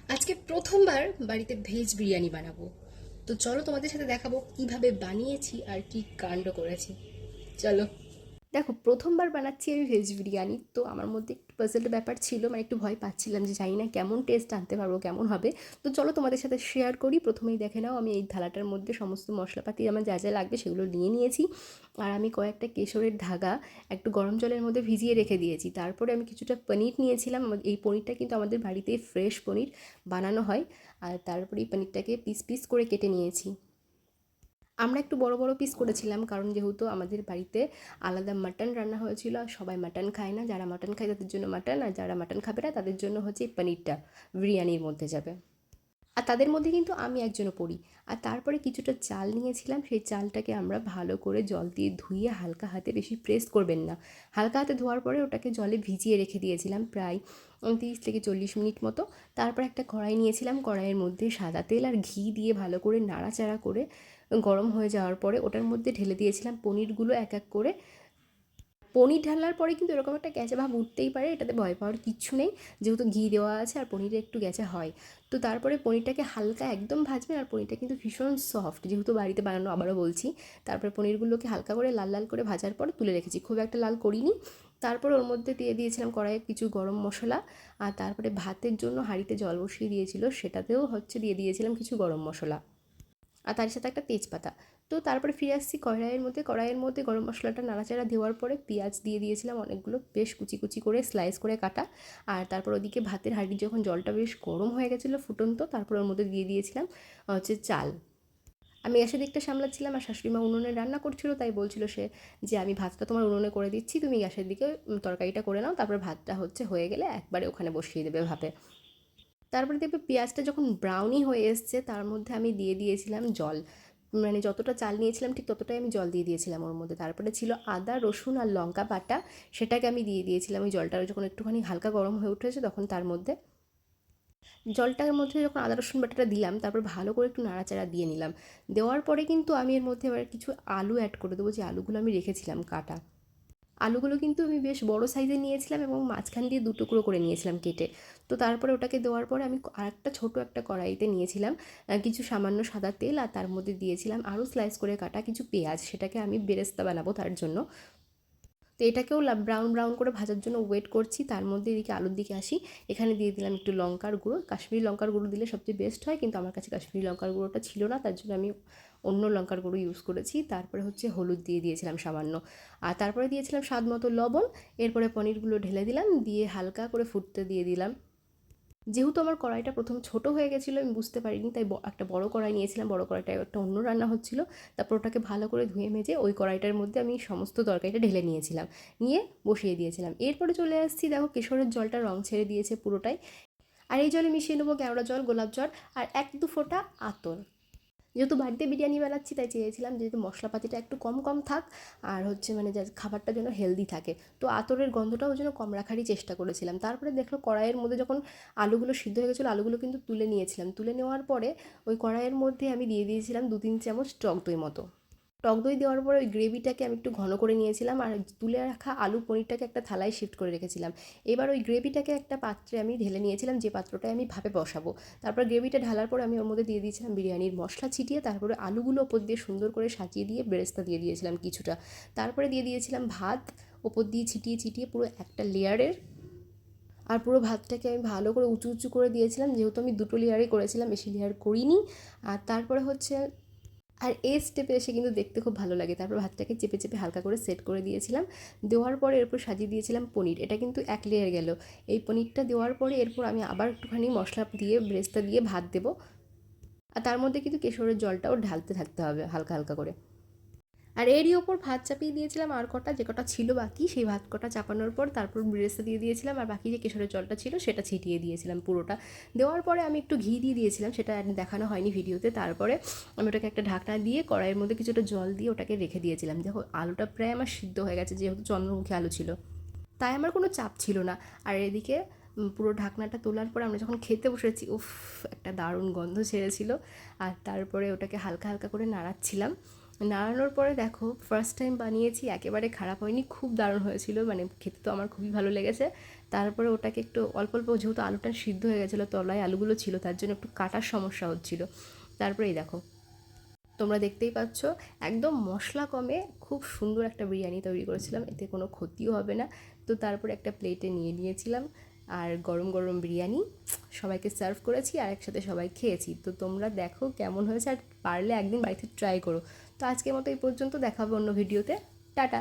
আজকে প্রথমবার বাড়িতে ভেজ বিরিয়ানি বানাবো। তো চলো তোমাদের সাথে দেখাবো কিভাবে বানিয়েছি আর কি কাণ্ড করেছি। চলো। দেখো, প্রথমবার বানাচ্ছি আমি ভেজ বিরিয়ানি, তো আমার মধ্যে একটু পাজেলের ব্যাপার ছিল, মানে একটু ভয় পাচ্ছিলাম যে জানি না কেমন টেস্ট আনতে পারবো, কেমন হবে। তো চলো তোমাদের সাথে শেয়ার করি। প্রথমেই দেখে নাও, আমি এই থালাটার মধ্যে সমস্ত মশলাপাতি আমার যা যা লাগবে সেগুলো নিয়ে নিয়েছি। আর আমি কয়েকটা কেশরের ধাগা একটু গরম জলের মধ্যে ভিজিয়ে রেখে দিয়েছি। তারপরে আমি কিছুটা পনির নিয়েছিলাম। এই পনিরটা কিন্তু আমাদের বাড়িতেই ফ্রেশ পনির বানানো হয়। আর তারপরে এই পনিরটাকে পিস পিস করে কেটে নিয়েছি। আমরা একটু বড় বড় পিস করেছিলাম, কারণ যেহেতু আমাদের বাড়িতে আলাদা মাটন রান্না হয়েছিল, আর সবাই মাটন খায় না। যারা মাটন খায় তাদের জন্য মাটন, আর যারা মাটন খাবে না তাদের জন্য হচ্ছে এই পনিরটা বিরিয়ানির মধ্যে যাবে। আর তাদের মধ্যে কিন্তু আমি একজনও পড়ি। আর তারপরে কিছুটা চাল নিয়েছিলাম, সেই চালটাকে আমরা ভালো করে জল দিয়ে ধুয়ে হালকা হাতে, বেশি প্রেস করবেন না, হালকা হাতে ধোয়ার পরে ওটাকে জলে ভিজিয়ে রেখে দিয়েছিলাম প্রায় 30 থেকে 40 মিনিট মতো। তারপর একটা কড়াই নিয়েছিলাম, কড়াইয়ের মধ্যে সাদা তেল আর ঘি দিয়ে ভালো করে নাড়াচাড়া করে গরম হয়ে যাওয়ার পরে ওটার মধ্যে ঢেলে দিয়েছিলাম পনিরগুলো এক এক করে। পনির ঢালার পরে কিন্তু এরকম একটা গ্যাঁচা ভাব উঠতেই পারে, এটাতে ভয় পাওয়ার কিচ্ছু নেই, যেহেতু ঘি দেওয়া আছে আর পনিরে একটু গ্যাঁচা হয়। তো তারপরে পনিরটাকে হালকা একদম ভাজবেন, আর পনিরটা কিন্তু ভীষণ সফট, যেহেতু বাড়িতে বানানো আবারও বলছি। তারপরে পনিরগুলোকে হালকা করে লাল লাল করে ভাজার পর তুলে রেখেছি, খুব একটা লাল করিনি। তারপর ওর মধ্যে দিয়ে দিয়েছিলাম কড়াইয়ে কিছু গরম মশলা। আর তারপরে ভাতের জন্য হাঁড়িতে জল বসিয়ে দিয়েছিল, সেটাতেও হচ্ছে দিয়ে দিয়েছিলাম কিছু গরম মশলা, আর তার সাথে একটা তেজপাতা। তো তারপরে ফিরে আসছি কড়াইয়ের মধ্যে গরম মশলাটা নাড়াচাড়া দেওয়ার পরে পেঁয়াজ দিয়ে দিয়েছিলাম অনেকগুলো, বেশ কুচি কুচি করে স্লাইস করে কাটা। আর তারপর ওদিকে ভাতের হাঁড়ি যখন জলটা বেশ গরম হয়ে গেছিলো ফুটন্ত, তারপর ওর মধ্যে দিয়ে দিয়েছিলাম হচ্ছে চাল। আমি গ্যাসের দিকটা সামলাচ্ছিলাম, আর শাশুড়ি মা উনুনে রান্না করছিল, তাই বলছিল সে যে আমি ভাতটা তোমার উনুনে করে দিচ্ছি, তুমি গ্যাসের দিকে তরকারিটা করে নাও, তারপর ভাতটা হচ্ছে হয়ে গেলে একবারে ওখানে বসিয়ে দেবে ভাপে। তারপরে দেখবে পেঁয়াজটা যখন ব্রাউনি হয়ে এসছে, তার মধ্যে আমি দিয়ে দিয়েছিলাম জল, মানে যতটা চাল নিয়েছিলাম ঠিক ততটাই আমি জল দিয়ে দিয়েছিলাম ওর মধ্যে। তারপরে ছিল আদা রসুন আর লঙ্কা বাটা, সেটাকে আমি দিয়ে দিয়েছিলাম। ওই জলটা যখন একটুখানি হালকা গরম হয়ে উঠেছে, তখন তার মধ্যে জলটার মধ্যে যখন আদা রসুন বাটাটা দিলাম, তারপর ভালো করে একটু নাড়াচাড়া দিয়ে নিলাম। দেওয়ার পরে কিন্তু আমি এর মধ্যে এবার কিছু আলু অ্যাড করে দেবো, যে আলুগুলো আমি রেখেছিলাম কাটা। আলুগুলো কিন্তু আমি বেশ বড় সাইজের নিয়েছিলাম এবং মাঝখান দিয়ে দুটুকরো করে নিয়েছিলাম কেটে। তো তারপরে ওটাকে দেওয়ার পরে আমি আরেকটা ছোটো একটা কড়াইতে নিয়েছিলাম কিছু সামান্য সাদা তেল, আর তার মধ্যে দিয়েছিলাম আরও স্লাইস করে কাটা কিছু পেঁয়াজ, সেটাকে আমি বেরেস্তা বানাবো তার জন্য। তো এটাকেও ব্রাউন ব্রাউন করে ভাজার জন্য ওয়েট করছি। তার মধ্যে এদিকে আলুর দিকে আসি। এখানে দিয়ে দিলাম একটু লঙ্কার গুঁড়ো, কাশ্মীরি লঙ্কার গুঁড়ো দিলে সবচেয়ে বেস্ট হয়, কিন্তু আমার কাছে কাশ্মীরি লঙ্কার গুঁড়োটা ছিল না, তার জন্য আমি অন্য লঙ্কার গুঁড়ো ইউজ করেছি। তারপরে হচ্ছে হলুদ দিয়ে দিয়েছিলাম সামান্য, আর তারপরে দিয়েছিলাম স্বাদ মতো লবণ। এরপরে পনিরগুলো ঢেলে দিলাম, দিয়ে হালকা করে ফুটতে দিয়ে দিলাম। যেহেতু আমার কড়াইটা প্রথম ছোট হয়ে গেছিলো, আমি বুঝতে পারিনি, তাই একটা বড় কড়াই নিয়েছিলাম। বড় কড়াইটায় একটা অন্য রান্না হচ্ছিলো। তারপর ওটাকে ভালো করে ধুয়ে মেজে ওই কড়াইটার মধ্যে আমি সমস্ত তরকারিটা ঢেলে নিয়েছিলাম, নিয়ে বসিয়ে দিয়েছিলাম। এরপরে চলে আসছি, দেখো কেশরের জলটা রং ছেড়ে দিয়েছে পুরোটাই। আর এই জলে মিশিয়ে নেবো কেওড়া জল, গোলাপ জল, আর 1-2 ফোঁটা আতর। যেহেতু বাড়িতে বিরিয়ানি বানাচ্ছি, তাই চেয়েছিলাম যেহেতু মশলাপাতিটা একটু কম কম থাক, আর হচ্ছে মানে যা খাবারটা যেন হেলদি থাকে, তো আতরের গন্ধটাও যেন কম রাখারই চেষ্টা করেছিলাম। তারপরে দেখলো কড়াইয়ের মধ্যে যখন আলুগুলো সিদ্ধ হয়ে গেছিলো, আলুগুলো কিন্তু তুলে নিয়েছিলাম। তুলে নেওয়ার পরে ওই কড়াইয়ের মধ্যে আমি দিয়ে দিয়েছিলাম 2-3 চামচ টক দই মতো। টক দই দেওয়ার পরে ওই গ্রেভিটাকে আমি একটু ঘন করে নিয়েছিলাম, আর তুলে রাখা আলু পনিরটাকে একটা থালায় শিফট করে রেখেছিলাম। এবার ওই গ্রেভিটাকে একটা পাত্রে আমি ঢেলে নিয়েছিলাম, যে পাত্রটায় আমি ভাপে বসাবো। তারপর গ্রেভিটা ঢালার পর আমি ওর মধ্যে দিয়ে দিয়েছিলাম বিরিয়ানির মশলা ছিটিয়ে, তারপরে আলুগুলো ওপর দিয়ে সুন্দর করে সাজিয়ে দিয়ে বেরেস্তা দিয়ে দিয়েছিলাম কিছুটা। তারপরে দিয়ে দিয়েছিলাম ভাত ওপর দিয়ে ছিটিয়ে ছিটিয়ে পুরো একটা লেয়ারের। আর পুরো ভাতটাকে আমি ভালো করে উঁচু উঁচু করে দিয়েছিলাম, যেহেতু আমি দুটো লেয়ারই করেছিলাম, বেশি লেয়ার করিনি। আর তারপরে হচ্ছে, আর এই স্টেপে এসে কিন্তু দেখতে খুব ভালো লাগে। তারপর ভাতটাকে চেপে চেপে হালকা করে সেট করে দিয়েছিলাম। দেওয়ার পরে এরপর সাজিয়ে দিয়েছিলাম পনির, এটা কিন্তু এক লেয়ার গেল। এই পনিরটা দেওয়ার পরে এরপর আমি আবার একটুখানি মশলা দিয়ে ব্রেস্তা দিয়ে ভাত দেবো। আর তার মধ্যে কিন্তু কেশরের জলটাও ঢালতে থাকতে হবে হালকা হালকা করে। আর এরই ওপর ভাত চাপিয়ে দিয়েছিলাম, আর কটা যে কটা ছিল বাকি, সেই ভাত কটা চাপানোর পর তারপর বেরেস্তা দিয়ে দিয়েছিলাম, আর বাকি যে কেশরের জলটা ছিল সেটা ছিটিয়ে দিয়েছিলাম পুরোটা। দেওয়ার পরে আমি একটু ঘি দিয়ে দিয়েছিলাম, সেটা দেখানো হয়নি ভিডিওতে। তারপরে আমি ওটাকে একটা ঢাকনা দিয়ে কড়াইয়ের মধ্যে কিছুটা জল দিয়ে ওটাকে রেখে দিয়েছিলাম। দেখো আলুটা প্রায় আমার সিদ্ধ হয়ে গেছে, যেহেতু চন্দ্রমুখী আলু ছিল, তাই আমার কোনো চাপ ছিল না। আর এদিকে পুরো ঢাকনাটা তোলার পরে আমরা যখন খেতে বসেছি, উফ, একটা দারুণ গন্ধ ছেড়েছিল। আর তারপরে ওটাকে হালকা হালকা করে নাড়াচ্ছিলাম। নাড়ানোর পরে দেখো, ফার্স্ট টাইম বানিয়েছি, একেবারে খারাপ হয়নি, খুব দারুণ হয়েছিল, মানে খেতে তো আমার খুবই ভালো লেগেছে। তারপরে ওটাকে একটু অল্প অল্প, যেহেতু আলুটা সিদ্ধ হয়ে গেছিলো, তলায় আলুগুলো ছিল, তার জন্য একটু কাটার সমস্যা হচ্ছিলো। তারপরে এই দেখো, তোমরা দেখতেই পাচ্ছ একদম মশলা কমে খুব সুন্দর একটা বিরিয়ানি তৈরি করেছিলাম, এতে কোনো ক্ষতিও হবে না। তো তারপরে একটা প্লেটে নিয়ে নিয়েছিলাম, আর গরম গরম বিরিয়ানি সবাইকে সার্ভ করেছি, আর একসাথে সবাই খেয়েছি। তো তোমরা দেখো কেমন হয়েছে, আর পারলে একদিন বাড়িতে ট্রাই করো। তো আজকের মতো এই পর্যন্ত, দেখা হবে অন্য ভিডিওতে। টাটা।